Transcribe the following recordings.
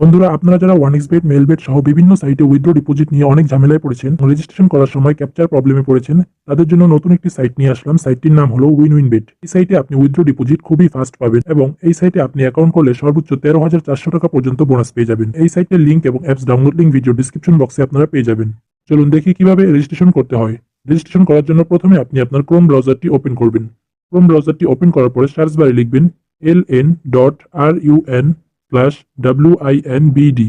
বন্ধুরা, আপনারা যারা ওয়ানএক্সবেট, মেলবেট সহ বিভিন্ন সাইটে উইথড্র ডিপোজিট নিয়ে অনেক ঝামেলায় পড়েছেন, রেজিস্ট্রেশন করার সময় ক্যাপচার প্রবলেমে পড়েছেন, তাদের জন্য নতুন একটি সাইট নিয়ে আসলাম। সাইটটির নাম হলো উইনউইনবেট। এই সাইটে আপনি উইথড্র ডিপোজিট খুবই ফাস্ট পাবেন এবং এই সাইটে আপনি অ্যাকাউন্ট করলে সর্বোচ্চ 13,400 টাকা পর্যন্ত বোনাস পেয়ে যাবেন। এই সাইটের লিঙ্ক এবং apps download link video description বক্সে আপনারা পেয়ে যাবেন। চলুন দেখি কিভাবে রেজিস্ট্রেশন করতে হয়। রেজিস্ট্রেশন করার জন্য প্রথমে আপনি আপনার ক্রোম ব্রাউজারটি ওপেন করবেন। ক্রোম ব্রাউজারটি ওপেন করার পরে সার্চ বারে লিখবেন ln.run/winbd।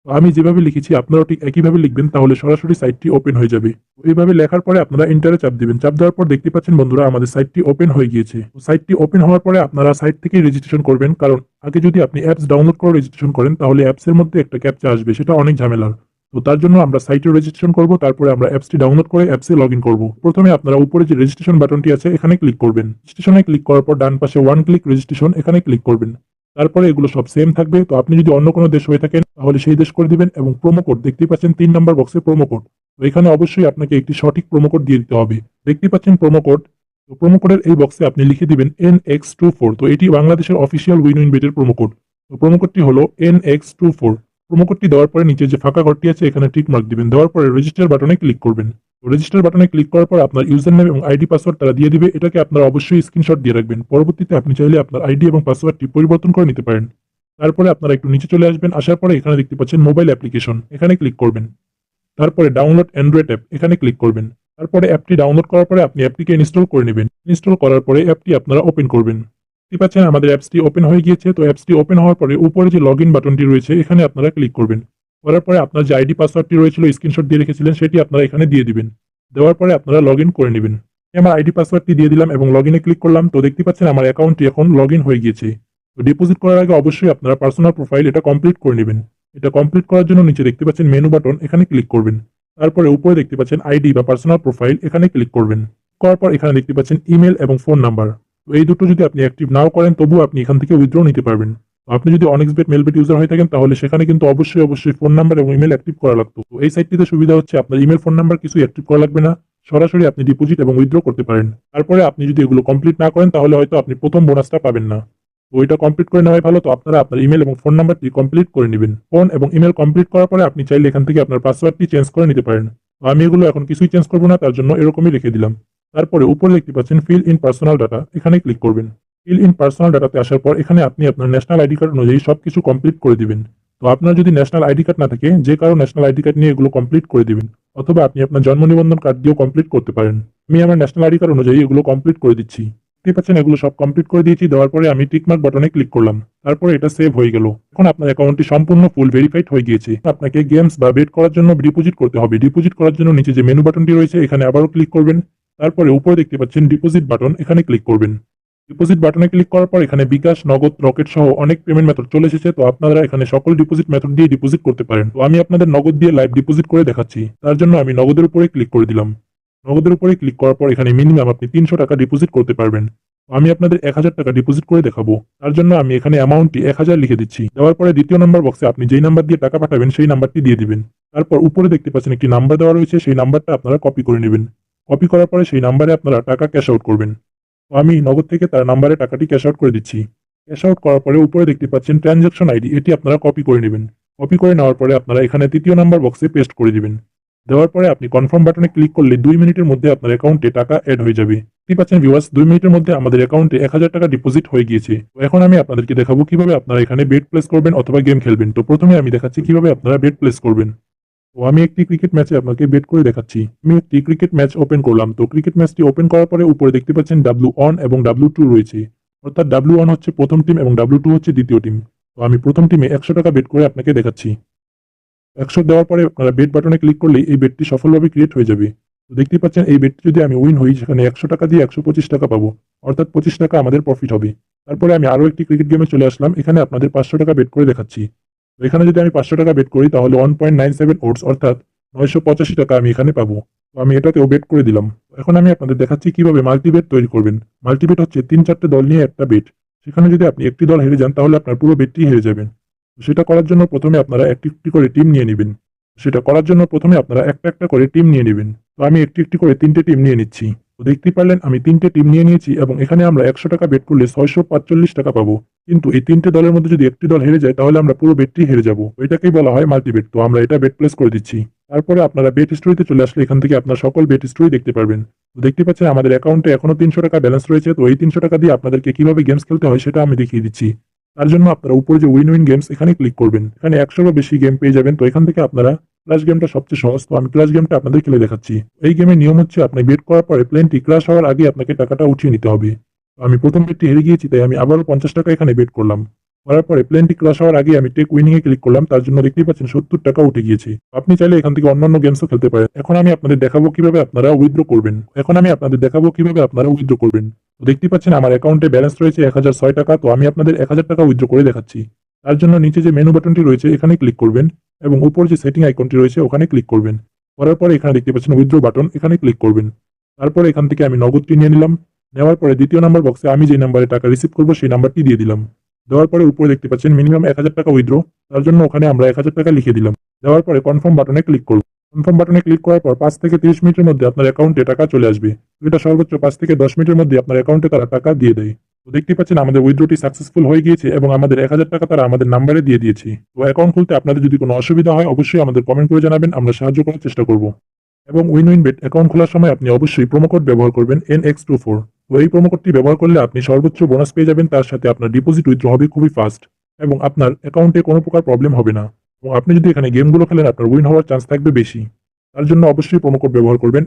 আমি যেভাবে লিখেছি আপনারাও ঠিক একইভাবে লিখবেন, তাহলে সরাসরি সাইটটি ওপেন হয়ে যাবে। এইভাবে লেখার পরে আপনারা এন্টারে চাপ দিবেন। চাপ দেওয়ার পর দেখতে পাচ্ছেন বন্ধুরা, আমাদের সাইটটি ওপেন হয়ে গিয়েছে। সাইটটি ওপেন হওয়ার পরে আপনারা সাইট থেকেই রেজিস্ট্রেশন করবেন, কারণ আগে যদি আপনি অ্যাপস ডাউনলোড করে রেজিস্ট্রেশন করেন তাহলে অ্যাপসের মধ্যে একটা ক্যাপচা আসবে, সেটা অনেক ঝামেলার। তো তার জন্য আমরা সাইটে রেজিস্ট্রেশন করব, তারপরে আমরা অ্যাপসটি ডাউনলোড করে অ্যাপসে লগ ইন করবো। প্রথমে আপনারা উপরে যে রেজিস্ট্রেশন বাটনটি আছে এখানে ক্লিক করবেন। রেজিস্ট্রেশনে ক্লিক করার পর ডান পাশে ওয়ান ক্লিক রেজিস্ট্রেশন এখানে ক্লিক করবেন। তারপরে এগুলো সব সেম থাকবে। তো আপনি যদি অন্য কোনো দেশ হয়ে থাকেন তাহলে সেই দেশ করে দিবেন এবং প্রোমো কোড দেখতেই পাচ্ছেন 3 নম্বর বক্সে প্রোমো কোড। তো এখানে অবশ্যই আপনাকে একটি সঠিক প্রোমো কোড দিয়ে দিতে হবে। দেখতেই পাচ্ছেন প্রোমো কোড। তো প্রোমো কোডের এই বক্সে আপনি লিখে দিবেন NX24। তো এটি বাংলাদেশের অফিসিয়াল উইনউইনবেটের প্রোমো কোড। তো প্রোমো কোডটি হলো NX24। প্রোমো কোডটি দেওয়ার পরে নিচে যে ফাঁকা ঘরটি আছে এখানে টিক মার্ক দিবেন। দেওয়ার পরে রেজিস্টার বাটনে ক্লিক করবেন। তো রেজিস্টার বাটনে ক্লিক করার পর আপনার ইউজার নেম এবং আইডি পাসওয়ার্ড তারা দিয়ে দিবে। এটাকে আপনারা অবশ্যই স্ক্রিনশট দিয়ে রাখবেন। পরবর্তীতে আপনি চাইলে আপনার আইডি এবং পাসওয়ার্ডটি পরিবর্তন করে নিতে পারেন। তারপরে আপনারা একটু নিচে চলে আসবেন। আসার পরে এখানে দেখতে পাচ্ছেন মোবাইল অ্যাপ্লিকেশন, এখানে ক্লিক করবেন। তারপরে ডাউনলোড অ্যান্ড্রয়েড অ্যাপ এখানে ক্লিক করবেন। তারপরে অ্যাপটি ডাউনলোড করার পরে আপনি অ্যাপটিকে ইনস্টল করে নেবেন। ইনস্টল করার পরে অ্যাপটি আপনারা ওপেন করবেন। দেখতে পাচ্ছেন আমাদের অ্যাপসটি ওপেন হয়ে গিয়েছে। তো অ্যাপসটি ওপেন হওয়ার পরে উপরে যে লগ ইন বাটনটি রয়েছে এখানে আপনারা ক্লিক করবেন। করার পরে আপনার যে আইডি পাসওয়ার্ডটি রয়েছিল স্ক্রিনশট দিয়ে রেখেছিলেন সেটি আপনারা এখানে দিয়ে দিবেন। দেওয়ার পরে আপনারা লগ ইন করে নেবেন। আমি আমার আইডি পাসওয়ার্ডটি দিয়ে দিলাম এবং লগ ইনে ক্লিক করলাম। তো দেখতে পাচ্ছেন আমার অ্যাকাউন্টটি এখন লগ ইন হয়ে গিয়েছে। তো ডিপোজিট করার আগে অবশ্যই আপনারা পার্সোনাল প্রোফাইল এটা কমপ্লিট করে নেবেন। এটা কমপ্লিট করার জন্য নিচে দেখতে পাচ্ছেন মেনু বাটন, এখানে ক্লিক করবেন। তারপরে উপরে দেখতে পাচ্ছেন আইডি বা পার্সোনাল প্রোফাইল, এখানে ক্লিক করবেন। করার পর এখানে দেখতে পাচ্ছেন ইমেল এবং ফোন নাম্বার। তো এই দুটো যদি আপনি অ্যাক্টিভ নাও করেন তবুও আপনি এখান থেকে উইথড্র নিতে পারবেন। তো আপনি যদি অনেক্সবেট মেলবেট ইউজার হয়ে থাকেন তাহলে সেখানে কিন্তু অবশ্যই ফোন নাম্বার এবং ইমেল অ্যাক্টিভ করা লাগতো। তো এই সাইটটিতে সুবিধা হচ্ছে আপনার ইমেল ফোন নাম্বার কিছু অ্যাক্টিভ করা লাগবে না। সরাসরি আপনি ডিপোজিট এবং উইথড্র করতে পারেন। তারপরে আপনি যদি এগুলো কমপ্লিট না করেন তাহলে হয়তো আপনি প্রথম বোনাসটা পাবেন না। তো ওইটা কমপ্লিট করে নেওয়াই ভালো। তো আপনারা আপনার ইমেল এবং ফোন নাম্বারটি কমপ্লিট করে নেবেন। ফোন এবং ইমেল কমপ্লিট করার পরে আপনি চাইলে এখান থেকে আপনার পাসওয়ার্ডটি চেঞ্জ করে নিতে পারেন। তো আমি এগুলো এখন কিছুই চেঞ্জ করবো না, তার জন্য এরকমই রেখে দিলাম। তারপরে উপরে দেখতে পাচ্ছেন ফিল ইন পার্সোনাল ডাটা, এখানে ক্লিক করবেন। ফিল ইন পার্সোনাল ডাটাতে আসার পর এখানে আপনি আপনার ন্যাশনাল আইডি কার্ড অনুযায়ী সবকিছু কমপ্লিট করে দিবেন। তো আপনার যদি ন্যাশনাল আইডি কার্ড না থাকে, যে কারো ন্যাশনাল আইডি কার্ড নিয়ে এগুলো কমপ্লিট করে দিবেন। অথবা আপনি আপনার জন্ম নিবন্ধন কার্ড দিয়েও কমপ্লিট করতে পারেন। আমি আমার ন্যাশনাল আইডি কার্ড অনুযায়ী এগুলো কমপ্লিট করে দিচ্ছি। দেখতে পাচ্ছেন এগুলো সব কমপ্লিট করে দিয়েছি। দেওয়ার পরে আমি টিকমার্ক বাটনে ক্লিক করলাম। তারপরে এটা সেভ হয়ে গেল। এখন আপনার অ্যাকাউন্টটি সম্পূর্ণ ফুল ভেরিফাইড হয়ে গিয়েছে। আপনাকে গেমস বা বেট করার জন্য ডিপোজিট করতে হবে। ডিপোজিট করার জন্য নিচে যে মেনু বাটনটি রয়েছে এখানে আবারও ক্লিক করবেন। তারপরে উপরে দেখতে পাচ্ছেন ডিপোজিট বাটন, এখানে ক্লিক করবেন। ডিপোজিট বাটনে ক্লিক করার পর এখানে বিকাশ, নগদ, রকেট সহ অনেক পেমেন্ট মেথড চলে এসেছে। তো আপনারা এখানে সকল ডিপোজিট মেথড দিয়ে ডিপোজিট করতে পারেন। তো আমি আপনাদের নগদ দিয়ে লাইভ ডিপোজিট করে দেখাচ্ছি। তার জন্য আমি নগদের উপরে ক্লিক করে দিলাম। নগদের উপরে ক্লিক করার পর এখানে মিনিমাম আপনি 300 টাকা ডিপোজিট করতে পারবেন। তো আমি আপনাদের 1000 টাকা ডিপোজিট করে দেখাবো। তার জন্য আমি এখানে অ্যামাউন্টটি 1000 লিখে দিচ্ছি। দেওয়ার পরে দ্বিতীয় নম্বর বক্সে আপনি যেই নাম্বার দিয়ে টাকা পাঠাবেন সেই নাম্বারটি দিয়ে দিবেন। তারপর উপরে দেখতে পাচ্ছেন একটি নাম্বার দেওয়া রয়েছে, সেই নাম্বারটা আপনারা কপি করে নেবেন। কপি করার পরে সেই নাম্বারে আপনারা টাকা ক্যাশ আউট করবেন। তো আমি নগদ থেকে তার নাম্বারে টাকাটি ক্যাশ আউট করে দিচ্ছি। ক্যাশ আউট করার পরে উপরে দেখতে পাচ্ছেন ট্রানজাকশন আইডি, এটি আপনারা কপি করে নেবেন। কপি করে নেওয়ার পরে আপনারা এখানে তৃতীয় নাম্বার বক্সে পেস্ট করে দিবেন। দেওয়ার পরে আপনি কনফার্ম বাটনে ক্লিক করলে 2 মিনিটের মধ্যে আপনার অ্যাকাউন্টে টাকা অ্যাড হয়ে যাবে। দেখতে পাচ্ছেন ভিউয়ার্স, 2 মিনিটের মধ্যে আমাদের অ্যাকাউন্টে 1000 টাকা ডিপোজিট হয়ে গিয়েছে। তো এখন আমি আপনাদেরকে দেখাবো কিভাবে আপনারা এখানে বেট প্লেস করবেন অথবা গেম খেলবেন। তো প্রথমে আমি দেখাচ্ছি কিভাবে আপনারা বেট প্লেস করবেন। তো আমি একটি ক্রিকেট ম্যাচে আপনাকে বেট করে দেখাচ্ছি। আমি একটি ক্রিকেট ম্যাচ ওপেন করলাম। তো ক্রিকেট ম্যাচটি ওপেন করার পরে উপরে দেখতে পাচ্ছেন W1 এবং W2 রয়েছে। অর্থাৎ W1 হচ্ছে প্রথম টিম এবং W2 হচ্ছে দ্বিতীয় টিম। তো আমি প্রথম টিমে 100 টাকা বেট করে আপনাকে দেখাচ্ছি। 100 দেওয়ার পরে আপনারা বেট বাটনে ক্লিক করলেই এই বেটটি সফলভাবে ক্রিয়েট হয়ে যাবে। তো দেখতেই পাচ্ছেন এই বেটটি যদি আমি উইন হই সেখানে 100 টাকা দিয়ে 125 টাকা পাবো। অর্থাৎ 25 টাকা আমাদের প্রফিট হবে। তারপরে আমি আরো একটি ক্রিকেট গেমে চলে আসলাম। এখানে আপনাদের 500 টাকা বেট করে দেখাচ্ছি। তো এখানে যদি আমি 500 টাকা বেট করি তাহলে 1.97 ওটস অর্থাৎ 985 টাকা আমি এখানে পাবো। তো আমি এটাতেও বেট করে দিলাম। এখন আমি আপনাদের দেখাচ্ছি কিভাবে মাল্টিবেট তৈরি করবেন। মাল্টিবেট হচ্ছে 3-4টে দল নিয়ে একটা বেট। সেখানে যদি আপনি একটি দল হেরে যান তাহলে আপনার পুরো বেটটি হেরে যাবেন। তো সেটা করার জন্য প্রথমে আপনারা একটি একটি করে টিম নিয়ে নেবেন। সেটা করার জন্য প্রথমে আপনারা একটা একটা করে টিম নিয়ে নেবেন। তো আমি একটি একটি করে 3টে টিম নিয়ে নিচ্ছি। তো দেখতেই পারলেন আমি 3টে টিম নিয়ে নিয়েছি এবং এখানে আমরা 100 টাকা বেট করলে 645 টাকা পাবো। কিন্তু এই 3টে দলের মধ্যে যদি একটি দল হেরে যায় তাহলে আমরা পুরো বেটটি হেরে যাব। এটাকেই বলা হয় মাল্টিবেট। তো আমরা এটা বেট প্লেস করে দিচ্ছি। তারপরে আপনারা বেট হিস্টরিতে চলে আসলে এখান থেকে আপনার সকল বেট হিস্টরি দেখতে পারবেন। তো দেখতে পাচ্ছেন আমাদের অ্যাকাউন্টে এখনো 300 টাকা ব্যালেন্স রয়েছে। তো এই 300 টাকা দিয়ে আপনাদেরকে কিভাবে গেমস খেলতে হয় সেটা আমি দেখিয়ে দিচ্ছি। তার জন্য আপনারা উপরে যে উইন উইন গেমস এখানে ক্লিক করবেন। এখানে 100 বেশি গেম পেয়ে যাবেন। তো এখান থেকে আপনারা ক্লাশ গেমটা সবচেয়ে সহজ। তো আমি ক্লাশ গেমটা আপনাদের খেলে দেখাচ্ছি। এই গেমের নিয়ম হচ্ছে আপনি বেট করার পরে প্লেনটি ক্রাশ হওয়ার আগে আপনাকে টাকাটা উঠিয়ে নিতে হবে। তো আমি প্রথম বেটটি হেরে গিয়েছি তাই আমি আবারও 50 টাকা এখানে বেট করলাম। করার পরে প্লেনটি ক্রাশ হওয়ার আগে আমি টেক উইনিং এ ক্লিক করলাম। তার জন্য দেখতেই পাচ্ছেন 70 টাকা উঠে গিয়েছে। আপনি চাইলে এখান থেকে অন্যান্য গেমসও খেলতে পারেন। এখন আমি আপনাদের দেখাবো কিভাবে আপনারা উইথড্র করবেন। তো দেখতেই পাচ্ছেন আমার অ্যাকাউন্টে ব্যালেন্স রয়েছে 1006 টাকা। তো আমি আপনাদের 1000 টাকা উইথড্র করে দেখাচ্ছি। তার জন্য নিচে যে মেনু বাটনটি রয়েছে এখানে ক্লিক করবেন এবং উপর যে সেটিং আইকনটি রয়েছে ওখানে ক্লিক করবেন। করার পরে এখানে দেখতে পাচ্ছেন উইথড্র বাটন, এখানে ক্লিক করবেন। তারপরে এখান থেকে আমি নগদটি নিয়ে নিলাম। নেওয়ার পরে দ্বিতীয় নাম্বার বক্সে আমি যে নাম্বারে টাকা রিসিভ করবো সেই নাম্বারটি দিয়ে দিলাম। দেওয়ার পরে উপরে দেখতে পাচ্ছেন মিনিমাম 1000 টাকা উইথড্র। তার জন্য ওখানে আমরা 1000 টাকা লিখে দিলাম। দেওয়ার পরে কনফার্ম বাটনে ক্লিক করব। কনফার্ম বাটনে ক্লিক করার পর 5 থেকে 30 মিনিটের মধ্যে আপনার অ্যাকাউন্টে টাকা চলে আসবে। এটা সর্বোচ্চ 5 থেকে 10 মিনিটের মধ্যে আপনার অ্যাকাউন্টে তারা টাকা দিয়ে দেয়। তো দেখতে পাচ্ছেন আমাদের উইথড্রটি সাকসেসফুল হয়ে গিয়েছে এবং আমাদের 1000 টাকা তারা আমাদের নাম্বারে দিয়ে দিয়েছে। তো অ্যাকাউন্ট খুলতে আপনাদের যদি কোনো অসুবিধা হয় অবশ্যই আমাদের কমেন্ট করে জানাবেন, আমরা সাহায্য করার চেষ্টা করব। এবং উইন উইন বেট অ্যাকাউন্ট খোলার সময় আপনি অবশ্যই প্রোমো কোড ব্যবহার করবেন NX24। তো এই প্রোমো কোডটি ব্যবহার করলে আপনি সর্বোচ্চ বোনাস পেয়ে যাবেন, তার সাথে আপনার ডিপোজিট উইথড্র হবে খুবই ফাস্ট এবং আপনার অ্যাকাউন্টে কোনো প্রকার প্রবলেম হবে না। এবং আপনি যদি এখানে গেমগুলো খেলেন আপনার উইন হওয়ার চান্স থাকবে বেশি। তার জন্য অবশ্যই প্রোমো কোড ব্যবহার করবেন